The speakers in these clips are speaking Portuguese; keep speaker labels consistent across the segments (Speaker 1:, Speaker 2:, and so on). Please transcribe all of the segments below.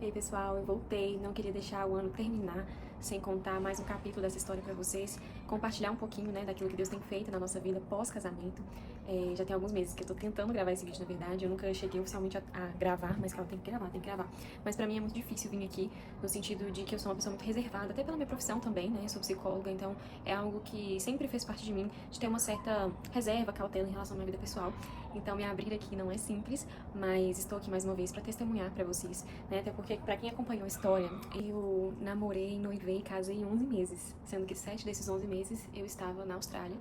Speaker 1: Ei pessoal, eu voltei, não queria deixar o ano terminar sem contar mais um capítulo dessa história pra vocês, compartilhar um pouquinho, né, daquilo que Deus tem feito na nossa vida pós-casamento. Já tem alguns meses que eu tô tentando gravar esse vídeo, na verdade, eu nunca cheguei oficialmente a gravar, mas que ela tem que gravar, tem que gravar. Mas pra mim é muito difícil vir aqui, no sentido de que eu sou uma pessoa muito reservada, até pela minha profissão também, né, eu sou psicóloga, então é algo que sempre fez parte de mim, de ter uma certa reserva, cautela em relação à minha vida pessoal. Então me abrir aqui não é simples, mas estou aqui mais uma vez pra testemunhar pra vocês, né, até porque pra quem acompanhou a história, eu namorei, noivei e casei em 11 meses, sendo que 7 desses 11 meses eu estava na Austrália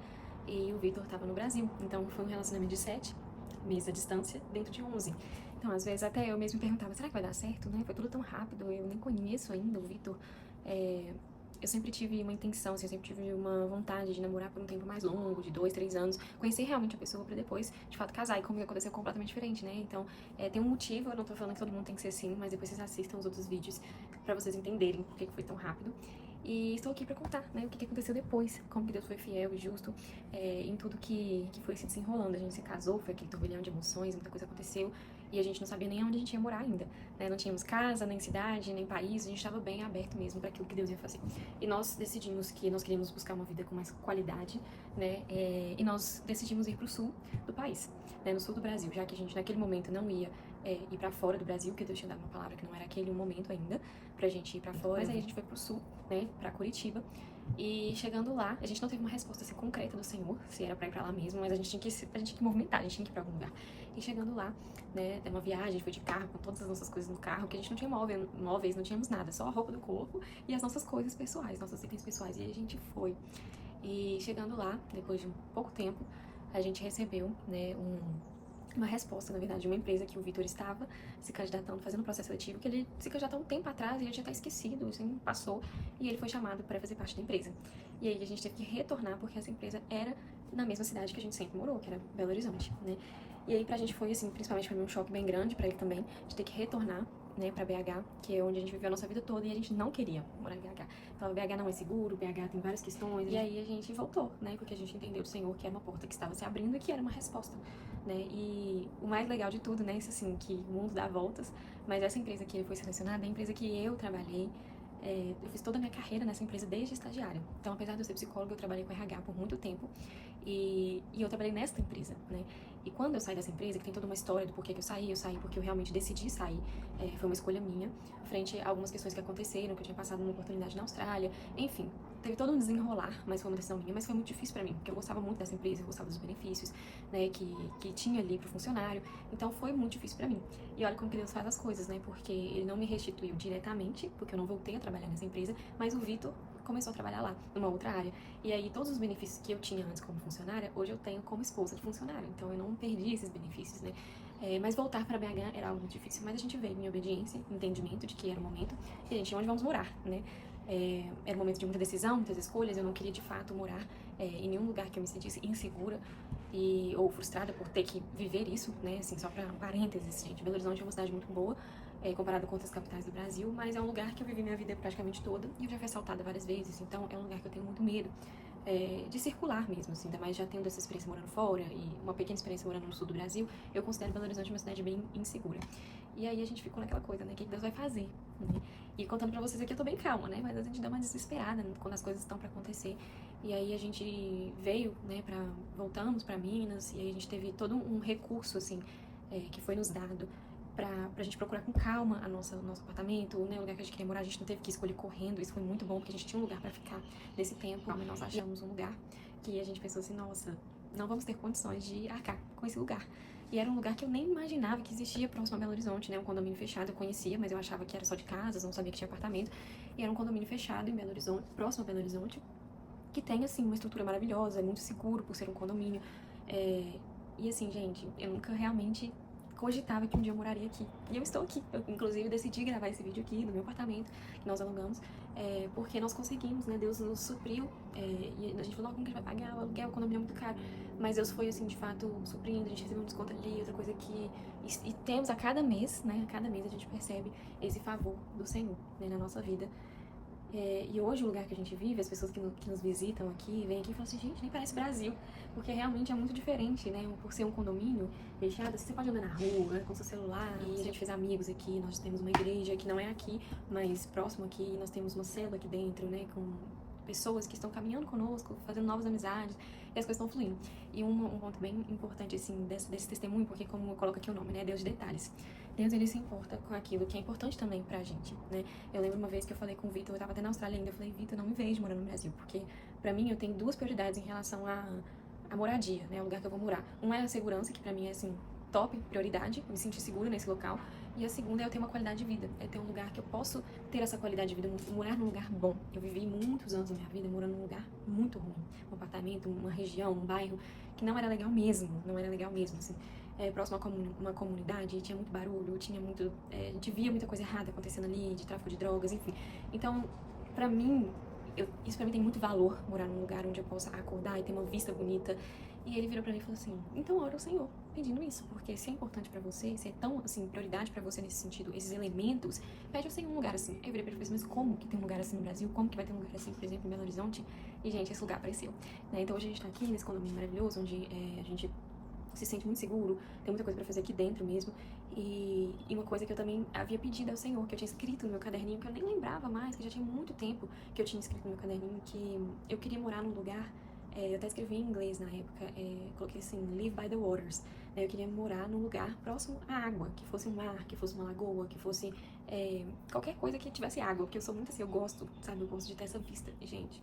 Speaker 1: e o Vitor estava no Brasil. Então foi um relacionamento de 7 meses à distância dentro de 11. Então às vezes até eu mesmo me perguntava, será que vai dar certo, né? Foi tudo tão rápido, eu nem conheço ainda o Vitor. Eu sempre tive uma intenção, assim, eu sempre tive uma vontade de namorar por um tempo mais longo, de 2, 3 anos, conhecer realmente a pessoa pra depois, de fato, casar. E comigo aconteceu completamente diferente, né? Então, tem um motivo, eu não tô falando que todo mundo tem que ser assim, mas depois vocês assistam os outros vídeos pra vocês entenderem por que foi tão rápido. E estou aqui pra contar, né, o que aconteceu depois, como que Deus foi fiel e justo em tudo que foi se desenrolando. A gente se casou, foi aquele turbilhão de emoções, muita coisa aconteceu, e a gente não sabia nem onde a gente ia morar ainda, né? Não tínhamos casa, nem cidade, nem país, a gente estava bem aberto mesmo para aquilo que Deus ia fazer. E nós decidimos que nós queríamos buscar uma vida com mais qualidade, né? E nós decidimos ir para o sul do país, né? No sul do Brasil, já que a gente naquele momento não ia ir para fora do Brasil, que Deus tinha dado uma palavra que não era aquele o momento ainda pra gente ir pra fora. Mas aí a gente foi pro sul, né, pra Curitiba. E chegando lá, a gente não teve uma resposta assim, concreta do Senhor, se era pra ir pra lá mesmo, mas a gente tinha que movimentar, a gente tinha que ir pra algum lugar. E chegando lá, né, é uma viagem, a gente foi de carro, com todas as nossas coisas no carro, que a gente não tinha móveis, não tínhamos nada, só a roupa do corpo e as nossas coisas pessoais, nossos itens pessoais. E aí a gente foi. E chegando lá, depois de um pouco tempo, a gente recebeu, né, uma resposta, na verdade, de uma empresa que o Vitor estava se candidatando, fazendo um processo seletivo, que ele se candidatou um tempo atrás e ele já tá esquecido, assim, passou, e ele foi chamado para fazer parte da empresa. E aí a gente teve que retornar, porque essa empresa era na mesma cidade que a gente sempre morou, que era Belo Horizonte, né? E aí pra gente foi, assim, principalmente pra mim, um choque bem grande, pra ele também, de ter que retornar, né, pra BH, que é onde a gente viveu a nossa vida toda, e a gente não queria morar em BH. Então, BH não é seguro, BH tem várias questões, e aí a gente voltou, né, porque a gente entendeu do Senhor que era uma porta que estava se abrindo e que era uma resposta, né, e o mais legal de tudo, né, isso assim, que o mundo dá voltas, mas essa empresa que ele foi selecionada é a empresa que eu trabalhei. Eu fiz toda a minha carreira nessa empresa desde estagiária. Então, apesar de eu ser psicóloga, eu trabalhei com RH por muito tempo. E eu trabalhei nesta empresa, né? E quando eu saí dessa empresa, que tem toda uma história do porquê que eu saí porque eu realmente decidi sair. Foi uma escolha minha, frente a algumas questões que aconteceram, que eu tinha passado uma oportunidade na Austrália. Enfim, teve todo um desenrolar, mas foi uma decisão minha, mas foi muito difícil pra mim, porque eu gostava muito dessa empresa, eu gostava dos benefícios, né, que tinha ali pro funcionário. Então foi muito difícil pra mim. E olha como que Deus faz as coisas, né? Porque ele não me restituiu diretamente, porque eu não voltei a trabalhar nessa empresa, mas o Vitor começou a trabalhar lá, numa outra área. E aí todos os benefícios que eu tinha antes como funcionária, hoje eu tenho como esposa de funcionário. Então eu não perdi esses benefícios, né? Mas voltar para BH era algo muito difícil, mas a gente veio em obediência, entendimento de que era o momento, e a gente, onde vamos morar, né? Era um momento de muita decisão, muitas escolhas, eu não queria de fato morar em nenhum lugar que eu me sentisse insegura ou frustrada por ter que viver isso, né? Assim, só pra parênteses, gente, Belo Horizonte é uma cidade muito boa, comparado com outras capitais do Brasil, mas é um lugar que eu vivi minha vida praticamente toda e eu já fui assaltada várias vezes, então é um lugar que eu tenho muito medo de circular mesmo, assim, ainda mais já tendo essa experiência morando fora e uma pequena experiência morando no sul do Brasil, eu considero Belo Horizonte uma cidade bem insegura. E aí a gente ficou naquela coisa, né, o que Deus vai fazer, né? E contando pra vocês aqui, eu tô bem calma, né, mas a gente dá uma desesperada quando as coisas estão pra acontecer. E aí a gente veio, né, voltamos pra Minas, e aí a gente teve todo um recurso, assim, que foi nos dado pra gente procurar com calma nosso apartamento, né, o lugar que a gente queria morar. A gente não teve que escolher correndo, isso foi muito bom, porque a gente tinha um lugar pra ficar nesse tempo, e nós achamos um lugar que a gente pensou assim, nossa, não vamos ter condições de arcar com esse lugar. E era um lugar que eu nem imaginava que existia próximo a Belo Horizonte, né, um condomínio fechado, eu conhecia, mas eu achava que era só de casas, não sabia que tinha apartamento, e era um condomínio fechado em Belo Horizonte, próximo a Belo Horizonte, que tem, assim, uma estrutura maravilhosa, é muito seguro por ser um condomínio, e assim, gente, eu nunca realmente cogitava que um dia eu moraria aqui. E eu estou aqui. Eu, inclusive, decidi gravar esse vídeo aqui no meu apartamento, que nós alugamos, porque nós conseguimos, né? Deus nos supriu. E a gente falou, como que a gente vai pagar o aluguel? O condomínio é muito caro. Mas Deus foi, assim, de fato, suprindo. A gente recebeu um desconto ali, outra coisa aqui. E temos a cada mês, né? A cada mês a gente percebe esse favor do Senhor, né? Na nossa vida. E hoje o lugar que a gente vive, as pessoas que nos visitam aqui, vêm aqui e falam assim, gente, nem parece Brasil, porque realmente é muito diferente, né? Por ser um condomínio fechado, assim, você pode andar na rua, com seu celular, e a gente fez amigos aqui, nós temos uma igreja que não é aqui, mas próximo aqui, nós temos uma célula aqui dentro, né, com pessoas que estão caminhando conosco, fazendo novas amizades, e as coisas estão fluindo. E um ponto bem importante, assim, desse testemunho, porque como coloca aqui o nome, né, Deus de detalhes. Deus, ele se importa com aquilo que é importante também pra gente, né? Eu lembro uma vez que eu falei com o Vitor, eu tava até na Austrália ainda, eu falei, Vitor, não me vejo morando no Brasil, porque pra mim eu tenho duas prioridades em relação à moradia, né, o lugar que eu vou morar. Um é a segurança, que pra mim é, assim, top, prioridade, eu me sentir segura nesse local. E a segunda é eu ter uma qualidade de vida, é ter um lugar que eu posso ter essa qualidade de vida, morar num lugar bom. Eu vivi muitos anos da minha vida morando num lugar muito ruim, um apartamento, uma região, um bairro que não era legal mesmo, assim. Próximo a uma comunidade, tinha muito barulho, tinha muito, a gente via muita coisa errada acontecendo ali, de tráfico de drogas, enfim. Então, pra mim, isso pra mim tem muito valor, morar num lugar onde eu possa acordar e ter uma vista bonita. E ele virou pra mim e falou assim, então ora ao Senhor, pedindo isso, porque se é importante pra você, se é tão, assim, prioridade pra você nesse sentido, esses elementos, pede ao Senhor um lugar assim. Aí eu virei pra ele e falei assim, mas como que tem um lugar assim no Brasil? Como que vai ter um lugar assim, por exemplo, em Belo Horizonte? E, gente, esse lugar apareceu, né? Então hoje a gente tá aqui nesse condomínio maravilhoso, onde a gente se sente muito seguro, tem muita coisa pra fazer aqui dentro mesmo. E uma coisa que eu também havia pedido ao Senhor, que eu tinha escrito no meu caderninho, que eu nem lembrava mais, que já tinha muito tempo que eu tinha escrito no meu caderninho, que eu queria morar num lugar, eu até escrevi em inglês na época, coloquei assim, live by the waters, né? Eu queria morar num lugar próximo à água, que fosse um mar, que fosse uma lagoa, que fosse qualquer coisa que tivesse água, porque eu sou muito assim, eu gosto, sabe, eu gosto de ter essa vista, e, gente,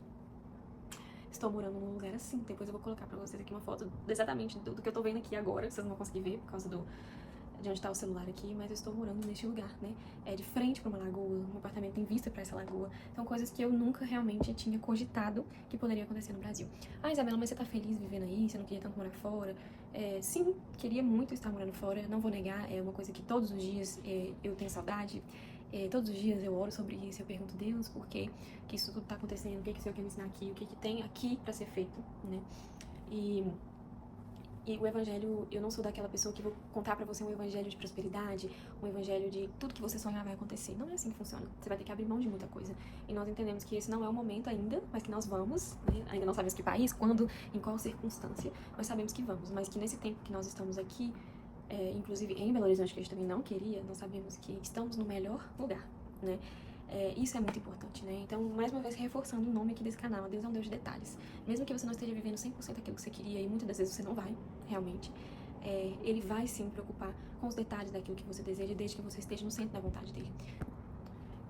Speaker 1: estou morando num lugar assim. Depois eu vou colocar pra vocês aqui uma foto exatamente do que eu tô vendo aqui agora, que vocês não vão conseguir ver por causa de onde tá o celular aqui, mas eu estou morando neste lugar, né? É de frente pra uma lagoa, um apartamento em vista pra essa lagoa. São coisas que eu nunca realmente tinha cogitado que poderia acontecer no Brasil. Ah, Isabela, mas você tá feliz vivendo aí? Você não queria tanto morar fora? Sim, queria muito estar morando fora, não vou negar, é uma coisa que todos os dias eu tenho saudade. Todos os dias eu oro sobre isso, eu pergunto, Deus, por que isso tudo tá acontecendo? O que o Senhor quer me ensinar aqui? O que tem aqui pra ser feito, né? E o evangelho, eu não sou daquela pessoa que vou contar pra você um evangelho de prosperidade, um evangelho de tudo que você sonhar vai acontecer. Não é assim que funciona. Você vai ter que abrir mão de muita coisa. E nós entendemos que esse não é o momento ainda, mas que nós vamos, né? Ainda não sabemos que país, quando, em qual circunstância, mas sabemos que vamos. Mas que nesse tempo que nós estamos aqui, inclusive em Belo Horizonte, que a gente também não queria, nós sabemos que estamos no melhor lugar, né? Isso é muito importante, né? Então, mais uma vez, reforçando o nome aqui desse canal, Deus é um Deus de detalhes. Mesmo que você não esteja vivendo 100% aquilo que você queria, e muitas das vezes você não vai, realmente, Ele vai sim preocupar com os detalhes daquilo que você deseja, desde que você esteja no centro da vontade dele.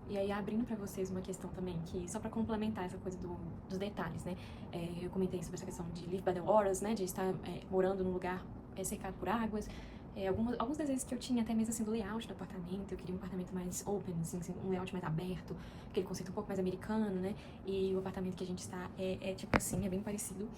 Speaker 1: E aí, abrindo pra vocês uma questão também, que só pra complementar essa coisa dos detalhes, né? Eu comentei sobre essa questão de live by the waters, né? De estar morando num lugar cercado por águas. Alguns desejos que eu tinha, até mesmo assim, do layout do apartamento. Eu queria um apartamento mais open, assim, um layout mais aberto, aquele conceito um pouco mais americano, né? E o apartamento que a gente está tipo assim, é bem parecido.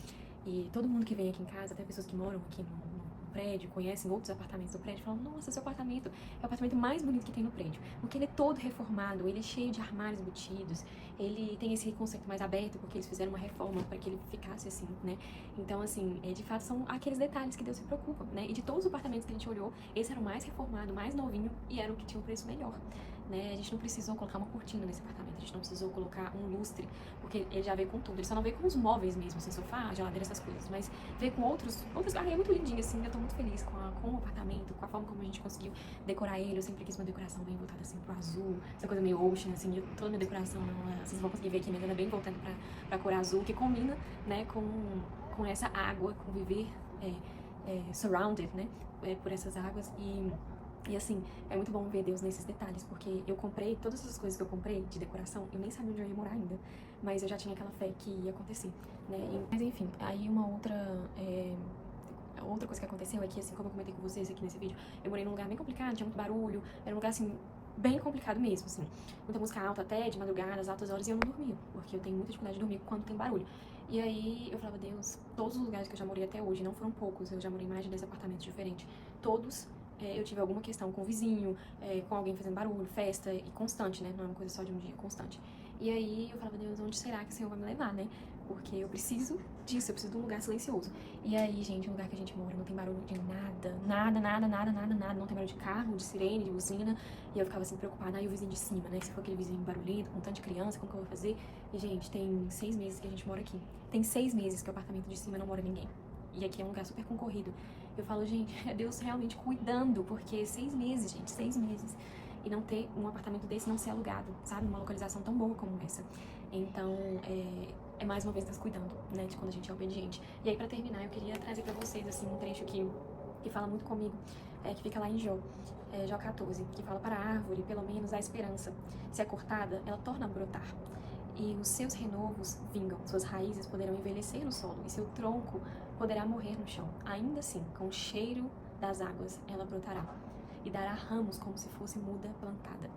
Speaker 1: E todo mundo que vem aqui em casa, até pessoas que moram aqui no prédio, conhecem outros apartamentos do prédio, falam, nossa, seu apartamento é o apartamento mais bonito que tem no prédio. Porque ele é todo reformado, ele é cheio de armários embutidos, ele tem esse conceito mais aberto, porque eles fizeram uma reforma para que ele ficasse assim, né? Então, assim, de fato, são aqueles detalhes que Deus se preocupa, né? E de todos os apartamentos que a gente olhou, esse era o mais reformado, mais novinho, e era o que tinha um preço melhor, né? A gente não precisou colocar uma cortina nesse apartamento, a gente não precisou colocar um lustre, porque ele já veio com tudo. Ele só não veio com os móveis mesmo, assim, sofá, geladeira, essas coisas, mas veio com outras. É muito lindinho, assim, eu tô muito feliz com o apartamento, com a forma como a gente conseguiu decorar ele. Eu sempre quis uma decoração bem voltada, assim, pro azul, essa coisa meio ocean, assim, toda a minha decoração, vocês vão conseguir ver aqui, mas ela é bem voltada pra cor azul, que combina, né, com essa água, com viver surrounded, né, por essas águas. E assim, é muito bom ver Deus nesses detalhes, porque eu comprei, todas essas coisas que eu comprei de decoração, eu nem sabia onde eu ia morar ainda, mas eu já tinha aquela fé que ia acontecer, né? Mas enfim, aí uma outra coisa que aconteceu é que, assim, como eu comentei com vocês aqui nesse vídeo, eu morei num lugar bem complicado, tinha muito barulho, era um lugar, assim, bem complicado mesmo, assim, muita música alta até, de madrugada, às altas horas, e eu não dormia, porque eu tenho muita dificuldade de dormir quando tem barulho. E aí eu falava, Deus, todos os lugares que eu já morei até hoje, não foram poucos, eu já morei em mais de 10 apartamentos diferentes, todos eu tive alguma questão com o vizinho, com alguém fazendo barulho, festa, e constante, né? Não é uma coisa só de um dia, constante. E aí eu falava, Deus, onde será que o Senhor vai me levar, né? Porque eu preciso disso, eu preciso de um lugar silencioso. E aí, gente, o lugar que a gente mora não tem barulho de nada, nada, nada, nada, nada, nada. Não tem barulho de carro, de sirene, de buzina. E eu ficava assim preocupada. Aí o vizinho de cima, né? Se for aquele vizinho barulhento, com tanto de criança, como que eu vou fazer? E, gente, tem 6 meses que a gente mora aqui. Tem 6 meses que o apartamento de cima não mora ninguém. E aqui é um lugar super concorrido. Eu falo, gente, é Deus realmente cuidando, porque 6 meses, gente, 6 meses. E não ter um apartamento desse não ser alugado, sabe? Uma localização tão boa como essa. Então, é mais uma vez Deus cuidando, né? De quando a gente é obediente. E aí, pra terminar, eu queria trazer pra vocês, assim, um trecho que fala muito comigo, que fica lá em Jó. Jó 14, que fala: para a árvore, pelo menos, há esperança. Se é cortada, ela torna a brotar. E os seus renovos vingam, suas raízes poderão envelhecer no solo, e seu tronco poderá morrer no chão. Ainda assim, com o cheiro das águas, ela brotará, e dará ramos como se fosse muda plantada.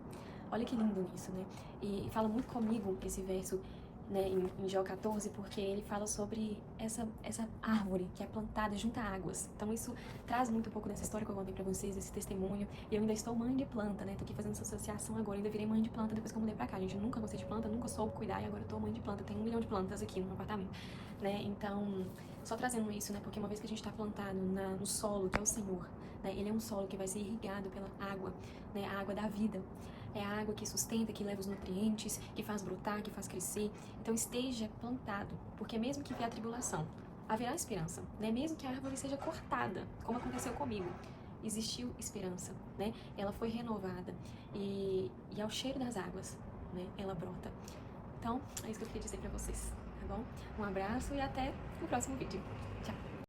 Speaker 1: Olha que lindo isso, né? E fala muito comigo esse verso, né, em Jó 14, porque ele fala sobre essa árvore que é plantada junto a águas. Então isso traz muito um pouco dessa história que eu contei pra vocês, esse testemunho. E eu ainda estou mãe de planta, né? Tô aqui fazendo essa associação agora, ainda virei mãe de planta depois que eu mudei pra cá. Gente, eu nunca gostei de planta, nunca soube cuidar, e agora eu tô mãe de planta. Tem 1 milhão de plantas aqui no meu apartamento, né? Então, só trazendo isso, né? Porque uma vez que a gente tá plantado no solo, que é o Senhor, né? Ele é um solo que vai ser irrigado pela água, né? A água da vida. É a água que sustenta, que leva os nutrientes, que faz brotar, que faz crescer. Então esteja plantado, porque mesmo que vier a tribulação, haverá esperança, né? Mesmo que a árvore seja cortada, como aconteceu comigo, existiu esperança, né? Ela foi renovada e ao cheiro das águas, né? Ela brota. Então, é isso que eu queria dizer pra vocês, tá bom? Um abraço e até o próximo vídeo. Tchau!